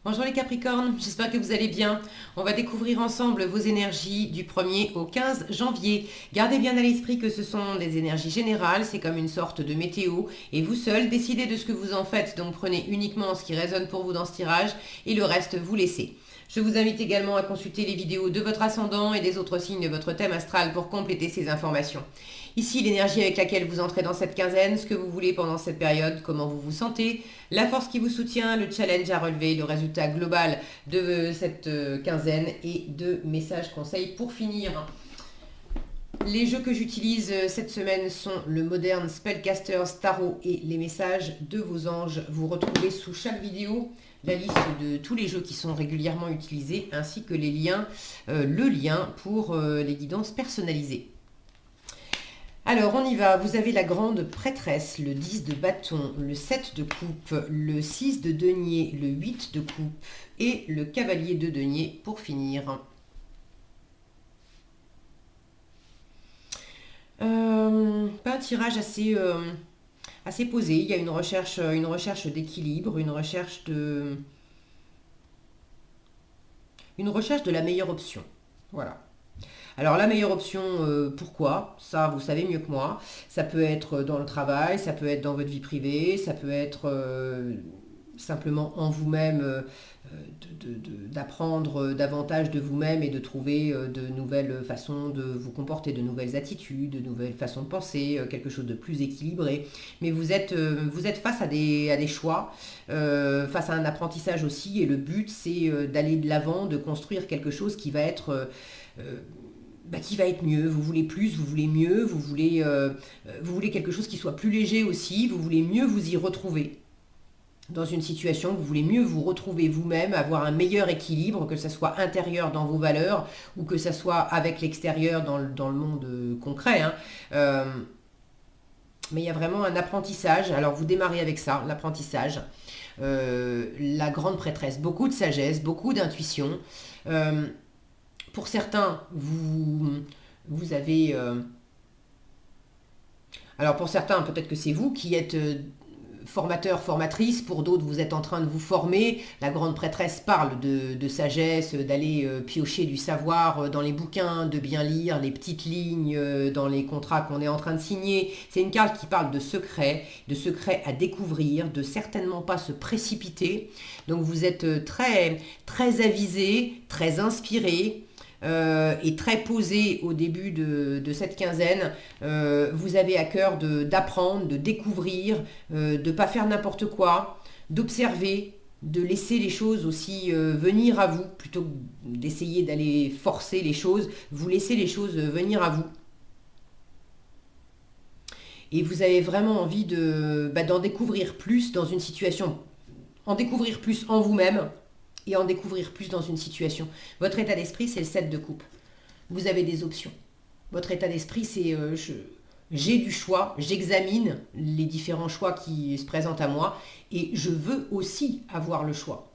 Bonjour les Capricornes, j'espère que vous allez bien. On va découvrir ensemble vos énergies du 1er au 15 janvier. Gardez bien à l'esprit que ce sont des énergies générales, c'est comme une sorte de météo et vous seul décidez de ce que vous en faites. Donc prenez uniquement ce qui résonne pour vous dans ce tirage et le reste vous laissez. Je vous invite également à consulter les vidéos de votre ascendant et des autres signes de votre thème astral pour compléter ces informations. Ici, l'énergie avec laquelle vous entrez dans cette quinzaine, ce que vous voulez pendant cette période, comment vous vous sentez, la force qui vous soutient, le challenge à relever, le résultat global de cette quinzaine et deux messages conseils pour finir. Les jeux que j'utilise cette semaine sont le Modern Spellcasters Tarot et les messages de vos anges. Vous retrouvez sous chaque vidéo la liste de tous les jeux qui sont régulièrement utilisés ainsi que les liens, le lien pour les guidances personnalisées. Alors, on y va. Vous avez la grande prêtresse, le 10 de bâton, le 7 de coupe, le 6 de denier, le 8 de coupe et le cavalier de denier pour finir. Pas un tirage assez posé. Il y a une recherche d'équilibre, une recherche de la meilleure option. Voilà. Alors la meilleure option, pourquoi? Ça, vous savez mieux que moi. Ça peut être dans le travail, ça peut être dans votre vie privée, ça peut être simplement en vous-même, d'apprendre davantage de vous-même et de trouver de nouvelles façons de vous comporter, de nouvelles attitudes, de nouvelles façons de penser, quelque chose de plus équilibré. Mais vous êtes face à des choix, face à un apprentissage aussi, et le but c'est d'aller de l'avant, de construire quelque chose qui va être mieux. Vous voulez plus, vous voulez mieux, vous voulez quelque chose qui soit plus léger aussi, vous voulez mieux vous y retrouver dans une situation, vous voulez mieux vous retrouver vous-même, avoir un meilleur équilibre, que ce soit intérieur dans vos valeurs ou que ce soit avec l'extérieur dans le monde concret. Mais il y a vraiment un apprentissage. Alors vous démarrez avec ça, l'apprentissage. La grande prêtresse, beaucoup de sagesse, beaucoup d'intuition. Pour certains, vous avez... alors pour certains, peut-être que c'est vous qui êtes formateur, formatrice. Pour d'autres, vous êtes en train de vous former. La grande prêtresse parle de sagesse, d'aller piocher du savoir dans les bouquins, de bien lire les petites lignes dans les contrats qu'on est en train de signer. C'est une carte qui parle de secrets à découvrir, de certainement pas se précipiter. Donc vous êtes très, très avisé, très inspiré. Et très posé au début de cette quinzaine. Vous avez à cœur d'apprendre, de découvrir, de ne pas faire n'importe quoi, d'observer, de laisser les choses aussi venir à vous, plutôt que d'essayer d'aller forcer les choses. Vous laissez les choses venir à vous. Et vous avez vraiment envie d'en découvrir plus dans une situation, en découvrir plus en vous-même, et en découvrir plus dans une situation. Votre état d'esprit, c'est le 7 de coupe. Vous avez des options. Votre état d'esprit, c'est j'ai du choix, j'examine les différents choix qui se présentent à moi et je veux aussi avoir le choix.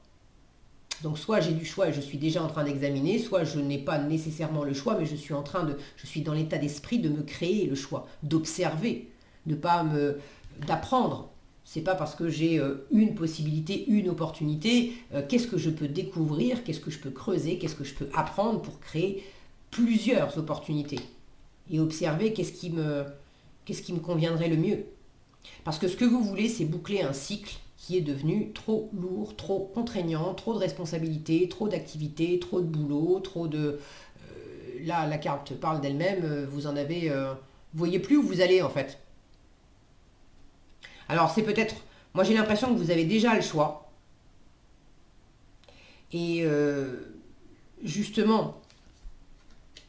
Donc soit j'ai du choix et je suis déjà en train d'examiner, soit je n'ai pas nécessairement le choix, mais je suis dans l'état d'esprit de me créer le choix, d'observer, d'apprendre. C'est pas parce que j'ai une possibilité, une opportunité, qu'est-ce que je peux découvrir, qu'est-ce que je peux creuser, qu'est-ce que je peux apprendre pour créer plusieurs opportunités et observer qu'est-ce qui me conviendrait le mieux. Parce que ce que vous voulez, c'est boucler un cycle qui est devenu trop lourd, trop contraignant, trop de responsabilités, trop d'activités, trop de boulot, là, la carte parle d'elle-même, vous voyez plus où vous allez en fait. Alors c'est peut-être, moi j'ai l'impression que vous avez déjà le choix. Et justement,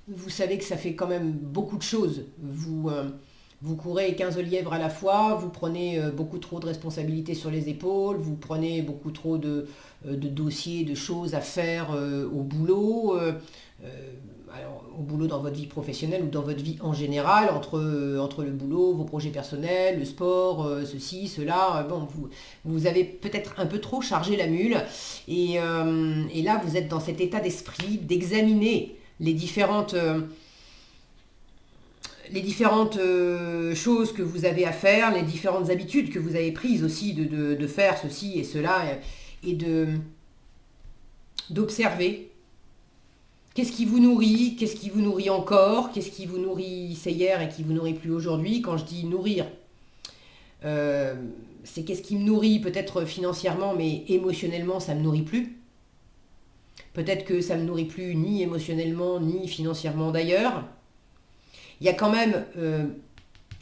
vous savez que ça fait quand même beaucoup de choses. Vous courez 15 lièvres à la fois, vous prenez beaucoup trop de responsabilités sur les épaules, vous prenez beaucoup trop de dossiers, de choses à faire au boulot. Alors, au boulot dans votre vie professionnelle ou dans votre vie en général, entre le boulot, vos projets personnels, le sport, ceci, cela, vous avez peut-être un peu trop chargé la mule et là vous êtes dans cet état d'esprit d'examiner les différentes choses que vous avez à faire, les différentes habitudes que vous avez prises aussi de faire ceci et cela et d'observer. Qu'est-ce qui vous nourrit? Qu'est-ce qui vous nourrit encore? Qu'est-ce qui vous nourrissait hier et qui vous nourrit plus aujourd'hui? Quand je dis nourrir, c'est qu'est-ce qui me nourrit peut-être financièrement, mais émotionnellement, ça ne me nourrit plus. Peut-être que ça ne me nourrit plus ni émotionnellement, ni financièrement d'ailleurs. Il y a quand même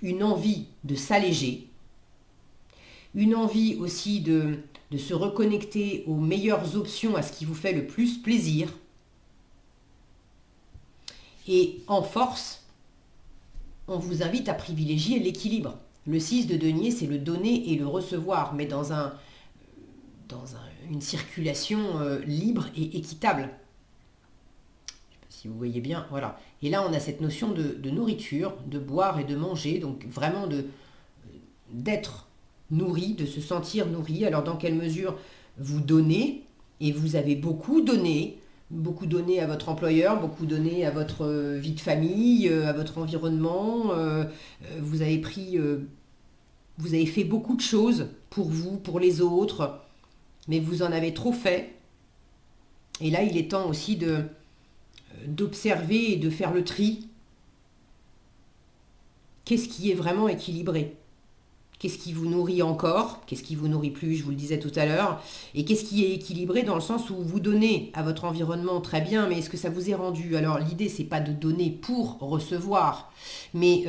une envie de s'alléger, une envie aussi de se reconnecter aux meilleures options, à ce qui vous fait le plus plaisir. Et en force, on vous invite à privilégier l'équilibre. Le 6 de denier, c'est le donner et le recevoir, mais dans une circulation libre et équitable. Je ne sais pas si vous voyez bien, voilà. Et là, on a cette notion de nourriture, de boire et de manger, donc vraiment d'être nourri, de se sentir nourri. Alors, dans quelle mesure vous donnez, et vous avez beaucoup donné à votre employeur, beaucoup donné à votre vie de famille, à votre environnement. Vous avez fait beaucoup de choses pour vous, pour les autres, mais vous en avez trop fait. Et là, il est temps aussi d'observer et de faire le tri. Qu'est-ce qui est vraiment équilibré? Qu'est-ce qui vous nourrit encore? Qu'est-ce qui vous nourrit plus? Je vous le disais tout à l'heure. Et qu'est-ce qui est équilibré dans le sens où vous donnez à votre environnement très bien, mais est-ce que ça vous est rendu? Alors l'idée, c'est pas de donner pour recevoir, mais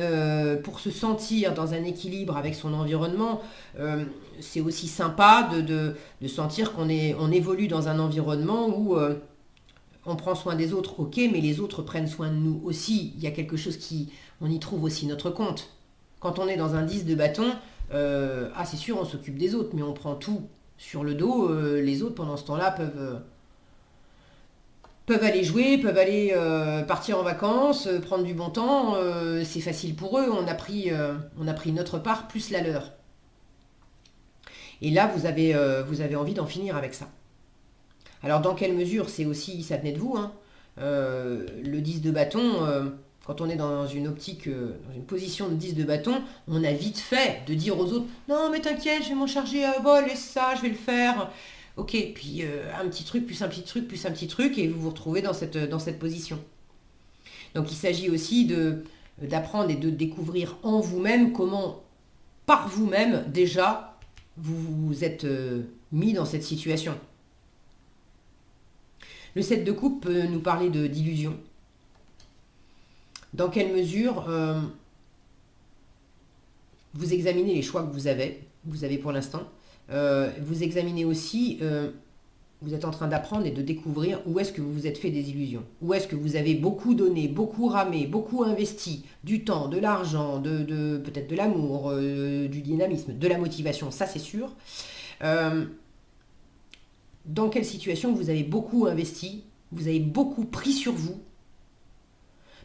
pour se sentir dans un équilibre avec son environnement. C'est aussi sympa de sentir qu'on évolue dans un environnement où on prend soin des autres, ok, mais les autres prennent soin de nous aussi. Il y a quelque chose on y trouve aussi notre compte. Quand on est dans un 10 de bâton, c'est sûr, on s'occupe des autres, mais on prend tout sur le dos. Les autres, pendant ce temps-là, peuvent aller jouer, peuvent aller partir en vacances, prendre du bon temps. C'est facile pour eux. On a pris notre part plus la leur. Et là, vous avez envie d'en finir avec ça. Alors, dans quelle mesure c'est aussi, ça venait de vous, hein, le 10 de bâton. Quand on est dans une optique, dans une position de 10 de bâton, on a vite fait de dire aux autres « Non, mais t'inquiète, je vais m'en charger, laisse ça, je vais le faire. » Ok, puis un petit truc, plus un petit truc, plus un petit truc, et vous vous retrouvez dans cette position. Donc il s'agit aussi d'apprendre et de découvrir en vous-même comment, par vous-même, déjà, vous vous êtes mis dans cette situation. Le 7 de coupe peut nous parler d'illusion. Dans quelle mesure vous examinez les choix que vous avez pour l'instant. Vous examinez aussi, vous êtes en train d'apprendre et de découvrir où est-ce que vous vous êtes fait des illusions. Où est-ce que vous avez beaucoup donné, beaucoup ramé, beaucoup investi du temps, de l'argent, peut-être de l'amour, du dynamisme, de la motivation, ça c'est sûr. Dans quelle situation vous avez beaucoup investi, vous avez beaucoup pris sur vous,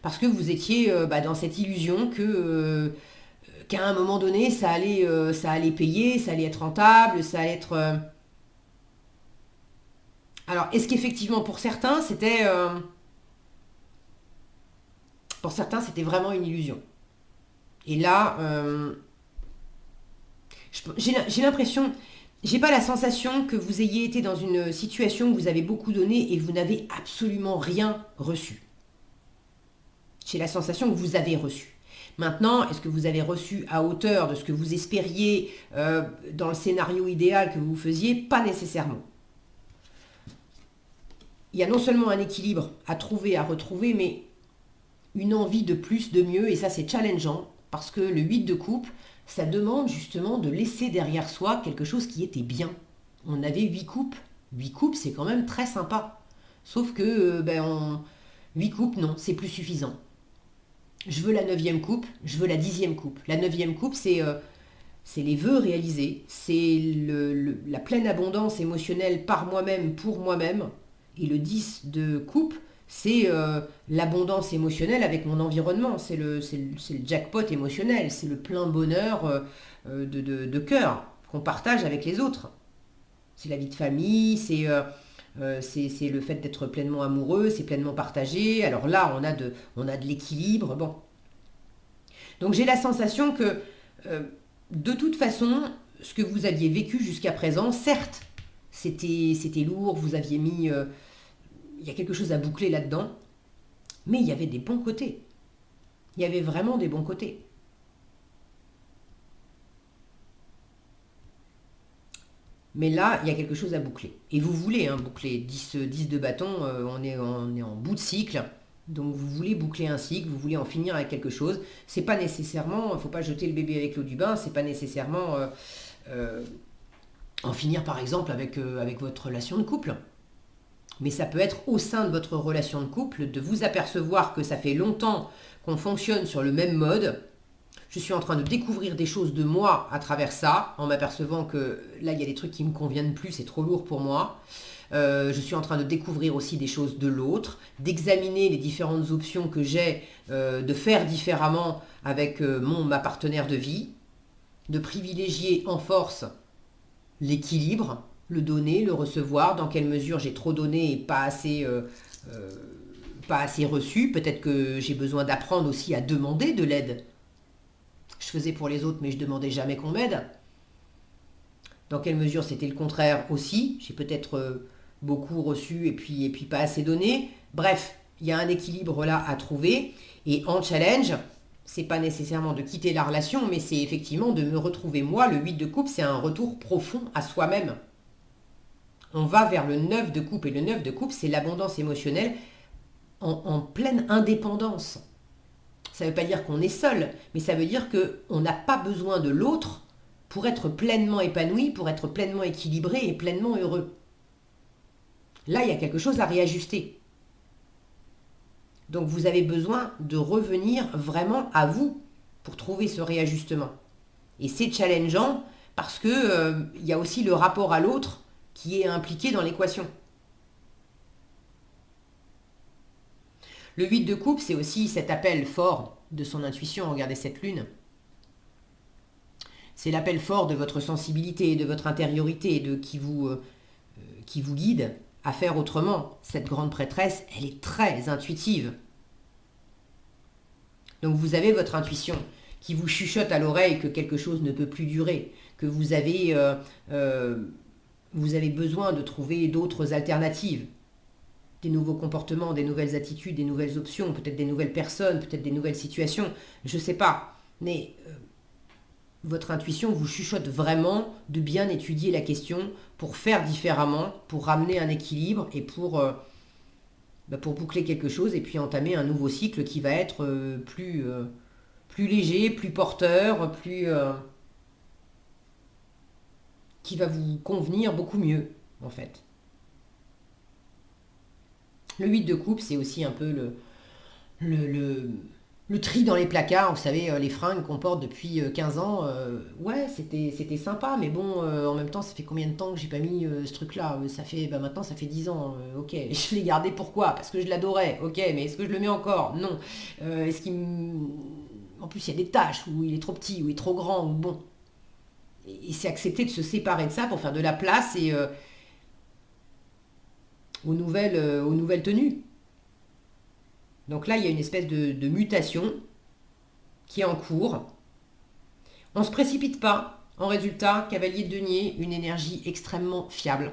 parce que vous étiez dans cette illusion qu'à un moment donné, ça allait payer, ça allait être rentable, ça allait être... Alors, est-ce qu'effectivement, pour certains, c'était vraiment une illusion? Et là, j'ai l'impression... J'ai pas la sensation que vous ayez été dans une situation où vous avez beaucoup donné et vous n'avez absolument rien reçu. J'ai la sensation que vous avez reçu. Maintenant, est-ce que vous avez reçu à hauteur de ce que vous espériez dans le scénario idéal que vous faisiez? Pas nécessairement. Il y a non seulement un équilibre à trouver, à retrouver, mais une envie de plus, de mieux, et ça c'est challengeant, parce que le 8 de coupe, ça demande justement de laisser derrière soi quelque chose qui était bien. On avait 8 coupes. 8 coupes, c'est quand même très sympa. Sauf que 8 coupes, non, c'est plus suffisant. Je veux la 9e coupe, je veux la 10e coupe. La 9e coupe, c'est les vœux réalisés, c'est la pleine abondance émotionnelle par moi-même, pour moi-même. Et le 10 de coupe, c'est l'abondance émotionnelle avec mon environnement. C'est le jackpot émotionnel, c'est le plein bonheur de cœur qu'on partage avec les autres. C'est la vie de famille, c'est le fait d'être pleinement amoureux, c'est pleinement partagé. Alors là, on a de l'équilibre. Bon. Donc j'ai la sensation que, de toute façon, ce que vous aviez vécu jusqu'à présent, certes, c'était lourd, vous aviez mis il y a quelque chose à boucler là-dedans, mais il y avait des bons côtés. Il y avait vraiment des bons côtés. Mais là, il y a quelque chose à boucler. Et vous voulez boucler 10 de bâton, on est en bout de cycle. Donc vous voulez boucler un cycle, vous voulez en finir avec quelque chose. C'est pas nécessairement, il ne faut pas jeter le bébé avec l'eau du bain, c'est pas nécessairement en finir par exemple avec votre relation de couple. Mais ça peut être au sein de votre relation de couple, de vous apercevoir que ça fait longtemps qu'on fonctionne sur le même mode. Je suis en train de découvrir des choses de moi à travers ça, en m'apercevant que là, il y a des trucs qui ne me conviennent plus, c'est trop lourd pour moi. Je suis en train de découvrir aussi des choses de l'autre, d'examiner les différentes options que j'ai, de faire différemment avec ma partenaire de vie, de privilégier en force l'équilibre, le donner, le recevoir, dans quelle mesure j'ai trop donné et pas assez reçu. Peut-être que j'ai besoin d'apprendre aussi à demander de l'aide. Je faisais pour les autres, mais je demandais jamais qu'on m'aide. Dans quelle mesure c'était le contraire aussi. J'ai peut-être beaucoup reçu et puis pas assez donné. Bref, il y a un équilibre là à trouver. Et en challenge, c'est pas nécessairement de quitter la relation, mais c'est effectivement de me retrouver. Moi, le 8 de coupe, c'est un retour profond à soi-même. On va vers le 9 de coupe. Et le 9 de coupe, c'est l'abondance émotionnelle en pleine indépendance. Ça ne veut pas dire qu'on est seul, mais ça veut dire qu'on n'a pas besoin de l'autre pour être pleinement épanoui, pour être pleinement équilibré et pleinement heureux. Là, il y a quelque chose à réajuster. Donc vous avez besoin de revenir vraiment à vous pour trouver ce réajustement. Et c'est challengeant parce que il y a aussi le rapport à l'autre qui est impliqué dans l'équation. Le 8 de coupe, c'est aussi cet appel fort de son intuition. Regardez cette lune. C'est l'appel fort de votre sensibilité, de votre intériorité, de qui vous guide à faire autrement. Cette grande prêtresse, elle est très intuitive. Donc vous avez votre intuition qui vous chuchote à l'oreille que quelque chose ne peut plus durer, que vous avez besoin de trouver d'autres alternatives. Des nouveaux comportements, des nouvelles attitudes, des nouvelles options, peut-être des nouvelles personnes, peut-être des nouvelles situations, je ne sais pas. Mais votre intuition vous chuchote vraiment de bien étudier la question pour faire différemment, pour ramener un équilibre et pour boucler quelque chose et puis entamer un nouveau cycle qui va être plus léger, plus porteur, qui va vous convenir beaucoup mieux en fait. Le 8 de coupe, c'est aussi un peu le tri dans les placards. Vous savez, les fringues qu'on porte depuis 15 ans. Ouais, c'était sympa, mais bon, en même temps, ça fait combien de temps que j'ai pas mis ce truc-là? Maintenant, ça fait 10 ans. Ok, je l'ai gardé pourquoi? Parce que je l'adorais. Ok, mais est-ce que je le mets encore? Non. En plus, il y a des taches, où il est trop petit, où il est trop grand, ou bon. Et c'est accepter de se séparer de ça pour faire de la place et aux nouvelles tenues. Donc là, il y a une espèce de mutation qui est en cours. On ne se précipite pas. En résultat, cavalier de denier, une énergie extrêmement fiable.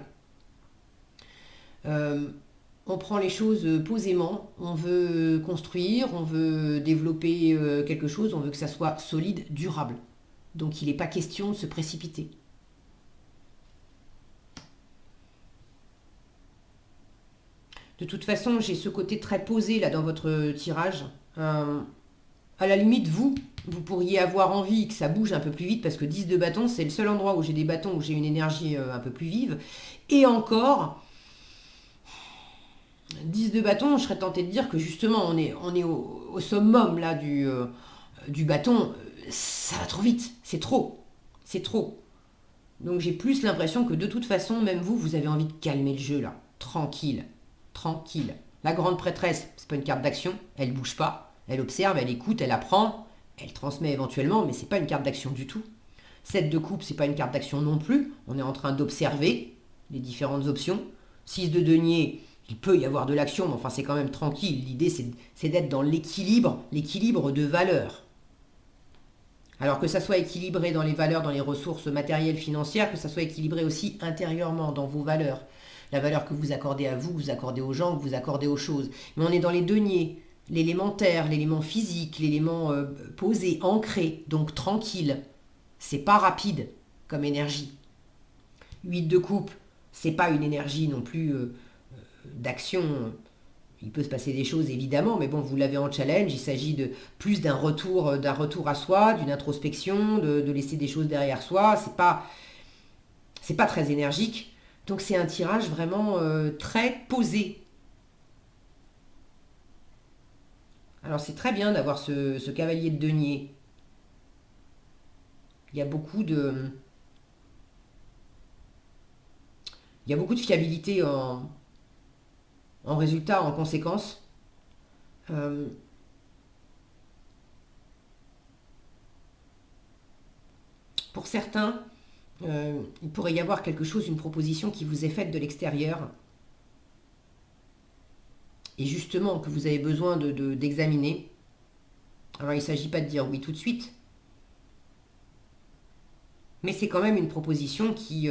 On prend les choses posément. On veut construire, on veut développer quelque chose, on veut que ça soit solide, durable. Donc il n'est pas question de se précipiter. De toute façon, j'ai ce côté très posé là dans votre tirage. À la limite, vous pourriez avoir envie que ça bouge un peu plus vite parce que 10 de bâton, c'est le seul endroit où j'ai des bâtons, où j'ai une énergie un peu plus vive. Et encore, 10 de bâton, je serais tentée de dire que justement, on est au summum là du bâton. Ça va trop vite, c'est trop. C'est trop. Donc j'ai plus l'impression que de toute façon, même vous avez envie de calmer le jeu là. Tranquille. Tranquille. La grande prêtresse, c'est pas une carte d'action, elle bouge pas, elle observe, elle écoute, elle apprend, elle transmet éventuellement, mais c'est pas une carte d'action du tout. 7 de coupe, c'est pas une carte d'action non plus, on est en train d'observer les différentes options. 6 de denier, il peut y avoir de l'action, mais enfin c'est quand même tranquille. L'idée c'est d'être dans l'équilibre de valeurs. Alors que ça soit équilibré dans les valeurs, dans les ressources matérielles, financières, que ça soit équilibré aussi intérieurement dans vos valeurs. la valeur que vous accordez à vous, que vous accordez aux gens, que vous accordez aux choses. Mais on est dans les deniers, l'élémentaire, l'élément physique, l'élément posé, ancré, donc tranquille. C'est pas rapide comme énergie. 8 de coupe, c'est pas une énergie non plus d'action. Il peut se passer des choses évidemment, mais bon, vous l'avez en challenge. Il s'agit de plus d'un retour à soi, d'une introspection, de laisser des choses derrière soi. C'est pas très énergique. Donc c'est un tirage vraiment très posé. Alors c'est très bien d'avoir ce cavalier de denier. Il y a beaucoup de fiabilité en résultat, en conséquence. Pour certains, il pourrait y avoir quelque chose, une proposition qui vous est faite de l'extérieur et justement que vous avez besoin d'examiner. Alors il ne s'agit pas de dire oui tout de suite, mais c'est quand même une proposition qui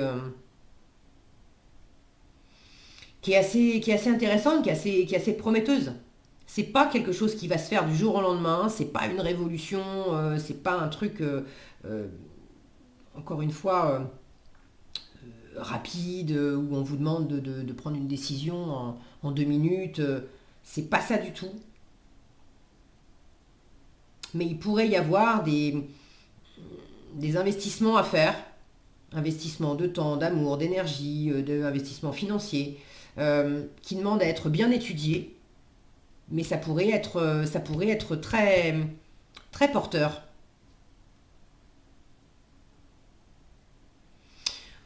est assez intéressante, qui est assez prometteuse. C'est pas quelque chose qui va se faire du jour au lendemain, c'est pas une révolution, c'est pas un truc, encore une fois, rapide, où on vous demande de prendre une décision en 2 minutes. C'est pas ça du tout. Mais il pourrait y avoir des investissements à faire, investissements de temps, d'amour, d'énergie, d'investissements financiers, qui demandent à être bien étudiés, mais ça pourrait être très, très porteur.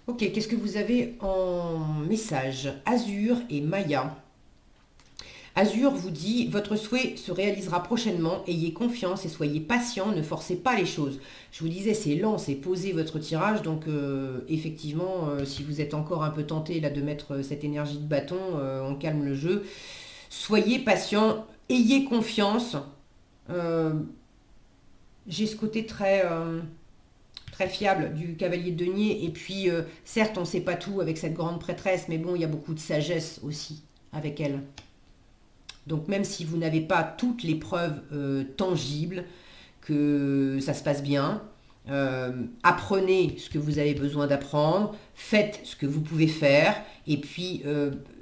Ok, qu'est-ce que vous avez en message? Azur et Maya. Azur vous dit, votre souhait se réalisera prochainement, ayez confiance et soyez patient, ne forcez pas les choses. Je vous disais, c'est lent, c'est posé votre tirage, donc effectivement, si vous êtes encore un peu tenté là, de mettre cette énergie de bâton, on calme le jeu. Soyez patient, ayez confiance. J'ai ce côté très, très fiable du cavalier de denier, et puis certes, on ne sait pas tout avec cette grande prêtresse, mais bon, il y a beaucoup de sagesse aussi avec elle. Donc même si vous n'avez pas toutes les preuves tangibles que ça se passe bien, apprenez ce que vous avez besoin d'apprendre, faites ce que vous pouvez faire, et puis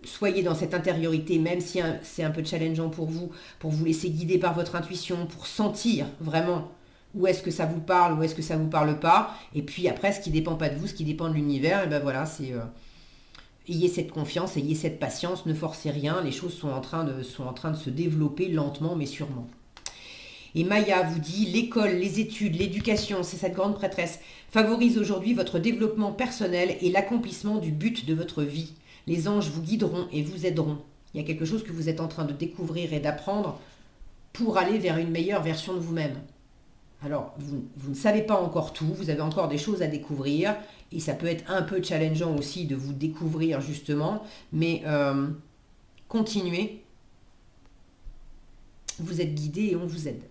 soyez dans cette intériorité, même si c'est un peu challengeant pour vous laisser guider par votre intuition, pour sentir vraiment où est-ce que ça vous parle, où est-ce que ça ne vous parle pas, et puis après, ce qui ne dépend pas de vous, ce qui dépend de l'univers, et ben voilà, c'est... ayez cette confiance, ayez cette patience, ne forcez rien, les choses sont en train de se développer lentement mais sûrement. Et Maya vous dit, l'école, les études, l'éducation, c'est cette grande prêtresse, favorise aujourd'hui votre développement personnel et l'accomplissement du but de votre vie. Les anges vous guideront et vous aideront. Il y a quelque chose que vous êtes en train de découvrir et d'apprendre pour aller vers une meilleure version de vous-même. Alors, vous ne savez pas encore tout, vous avez encore des choses à découvrir, et ça peut être un peu challengeant aussi de vous découvrir justement, mais continuez, vous êtes guidés et on vous aide.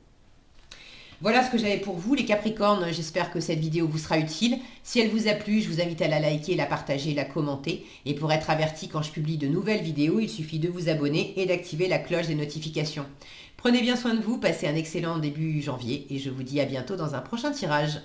Voilà ce que j'avais pour vous les Capricornes, j'espère que cette vidéo vous sera utile. Si elle vous a plu, je vous invite à la liker, la partager, la commenter. Et pour être averti quand je publie de nouvelles vidéos, il suffit de vous abonner et d'activer la cloche des notifications. Prenez bien soin de vous, passez un excellent début janvier et je vous dis à bientôt dans un prochain tirage.